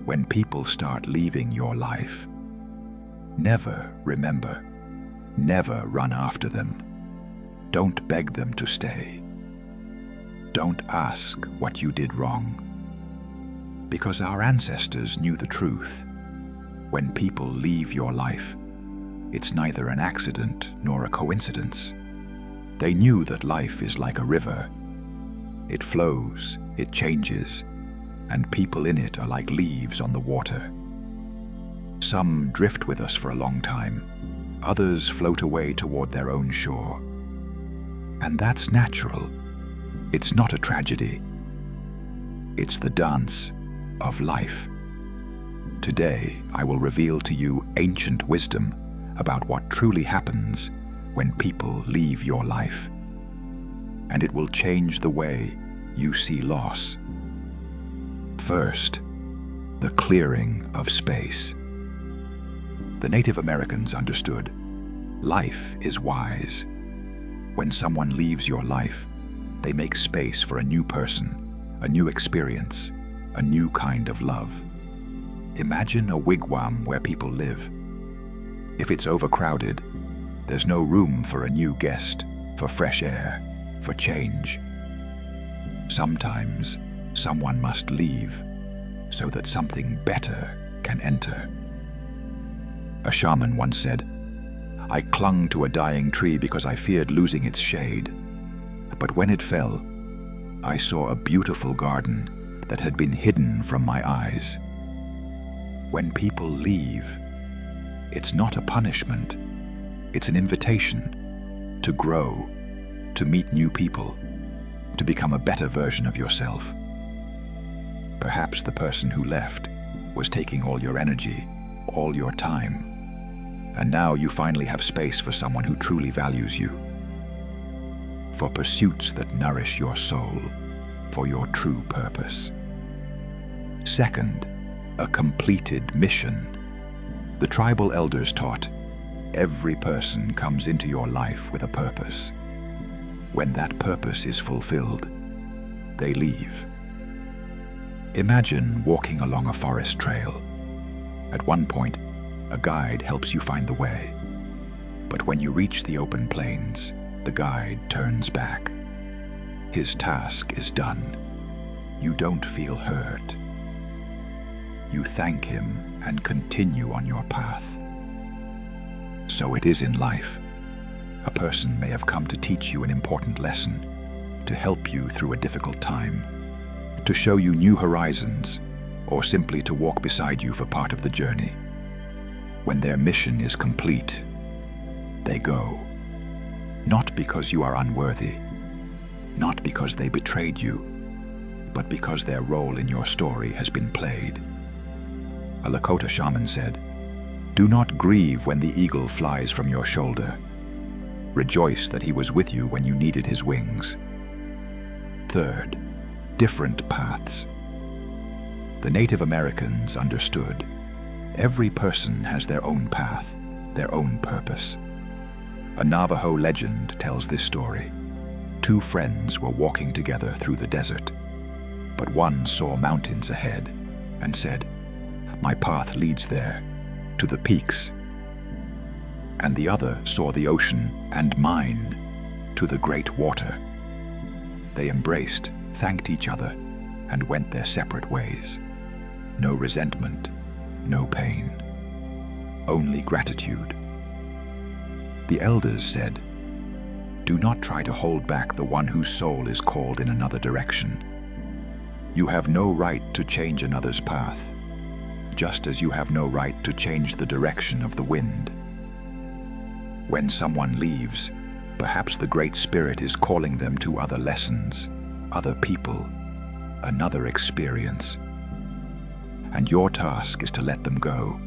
When people start leaving your life, never run after them. Don't beg them to stay. Don't ask what you did wrong. Because our ancestors knew the truth. When people leave your life, it's neither an accident nor a coincidence. They knew that life is like a river. It flows, it changes, and people in it are like leaves on the water. Some drift with us for a long time, others float away toward their own shore. And that's natural. It's not a tragedy. It's the dance of life. Today, I will reveal to you ancient wisdom about what truly happens when people leave your life. And it will change the way you see loss. First, the clearing of space. The Native Americans understood life is wise. When someone leaves your life, they make space for a new person, a new experience, a new kind of love. Imagine a wigwam where people live. If it's overcrowded, there's no room for a new guest, for fresh air, for change. Sometimes someone must leave so that something better can enter. A shaman once said, "I clung to a dying tree because I feared losing its shade. But when it fell, I saw a beautiful garden that had been hidden from my eyes." When people leave, it's not a punishment. It's an invitation to grow, to meet new people, to become a better version of yourself. Perhaps the person who left was taking all your energy, all your time, and now you finally have space for someone who truly values you, for pursuits that nourish your soul, for your true purpose. Second, a completed mission. The tribal elders taught, every person comes into your life with a purpose. When that purpose is fulfilled, they leave. Imagine walking along a forest trail. At one point, a guide helps you find the way. But when you reach the open plains, the guide turns back. His task is done. You don't feel hurt. You thank him and continue on your path. So it is in life. A person may have come to teach you an important lesson, to help you through a difficult time, to show you new horizons, or simply to walk beside you for part of the journey. When their mission is complete, they go. Not because you are unworthy, not because they betrayed you, but because their role in your story has been played. A Lakota shaman said, "Do not grieve when the eagle flies from your shoulder. Rejoice that he was with you when you needed his wings." Third, different paths. The Native Americans understood every person has their own path, their own purpose. A Navajo legend tells this story. Two friends were walking together through the desert, but one saw mountains ahead and said, "My path leads there, to the peaks." And the other saw the ocean, and mine, to the great water. They embraced, thanked each other, and went their separate ways. No resentment, no pain, only gratitude. The elders said, "Do not try to hold back the one whose soul is called in another direction. You have no right to change another's path, just as you have no right to change the direction of the wind." When someone leaves, perhaps the Great Spirit is calling them to other lessons, other people, another experience. And your task is to let them go,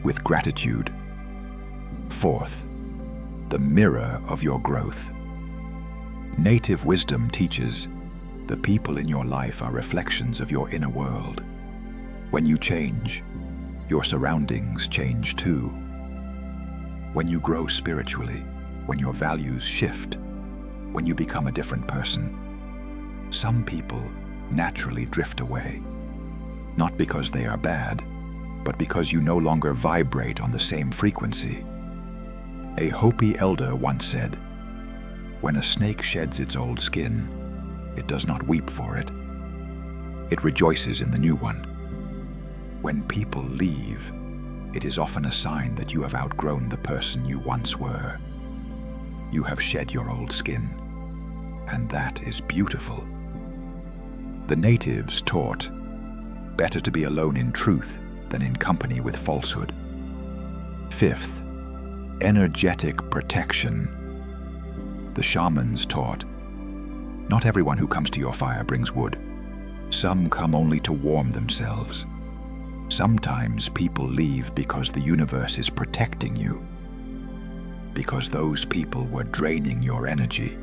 with gratitude. Fourth, the mirror of your growth. Native wisdom teaches, the people in your life are reflections of your inner world. When you change, your surroundings change too. When you grow spiritually, when your values shift, when you become a different person, some people naturally drift away. not because they are bad, but because you no longer vibrate on the same frequency. A Hopi elder once said, "When a snake sheds its old skin, it does not weep for it. It rejoices in the new one." When people leave, it is often a sign that you have outgrown the person you once were. You have shed your old skin, and that is beautiful. The natives taught, better to be alone in truth than in company with falsehood. Fifth, energetic protection. The shamans taught, not everyone who comes to your fire brings wood. Some come only to warm themselves. Sometimes people leave because the universe is protecting you, because those people were draining your energy,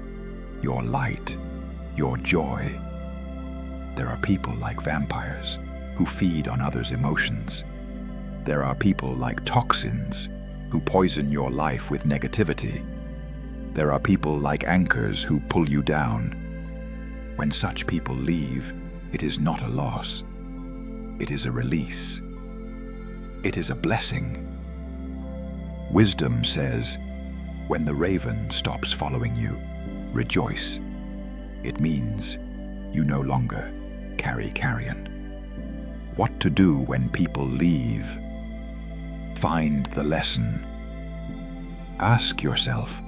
your light, your joy. There are people like vampires who feed on others' emotions. There are people like toxins who poison your life with negativity. There are people like anchors who pull you down. When such people leave, it is not a loss. It is a release. It is a blessing. Wisdom says, when the raven stops following you, rejoice. It means you no longer carry carrion. What to do when people leave? Find the lesson. Ask yourself,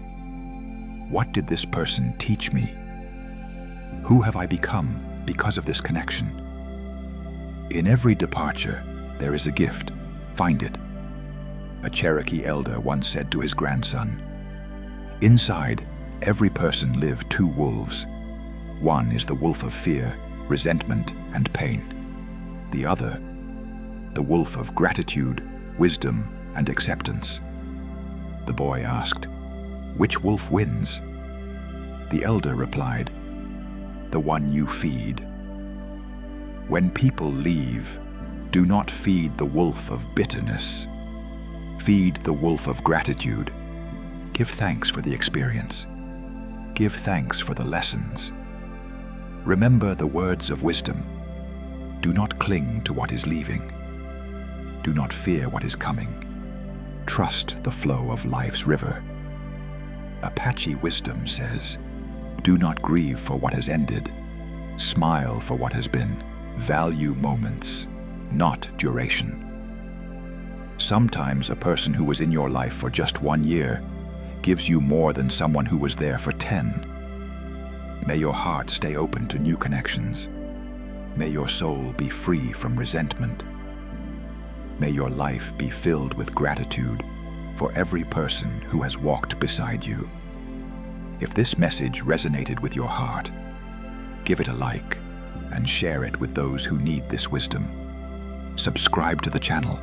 what did this person teach me? Who have I become because of this connection? In every departure, there is a gift. Find it. A Cherokee elder once said to his grandson, "Inside every person live two wolves. One is the wolf of fear, resentment, and pain. The other, the wolf of gratitude, wisdom, and acceptance." The boy asked, "Which wolf wins?" The elder replied, "The one you feed." When people leave, do not feed the wolf of bitterness. Feed the wolf of gratitude. Give thanks for the experience. Give thanks for the lessons. Remember the words of wisdom. Do not cling to what is leaving. Do not fear what is coming. Trust the flow of life's river. Apache wisdom says, do not grieve for what has ended. Smile for what has been. Value moments, not duration. Sometimes a person who was in your life for just 1 year gives you more than someone who was there for 10. May your heart stay open to new connections. May your soul be free from resentment. May your life be filled with gratitude for every person who has walked beside you. If this message resonated with your heart, give it a like and share it with those who need this wisdom. Subscribe to the channel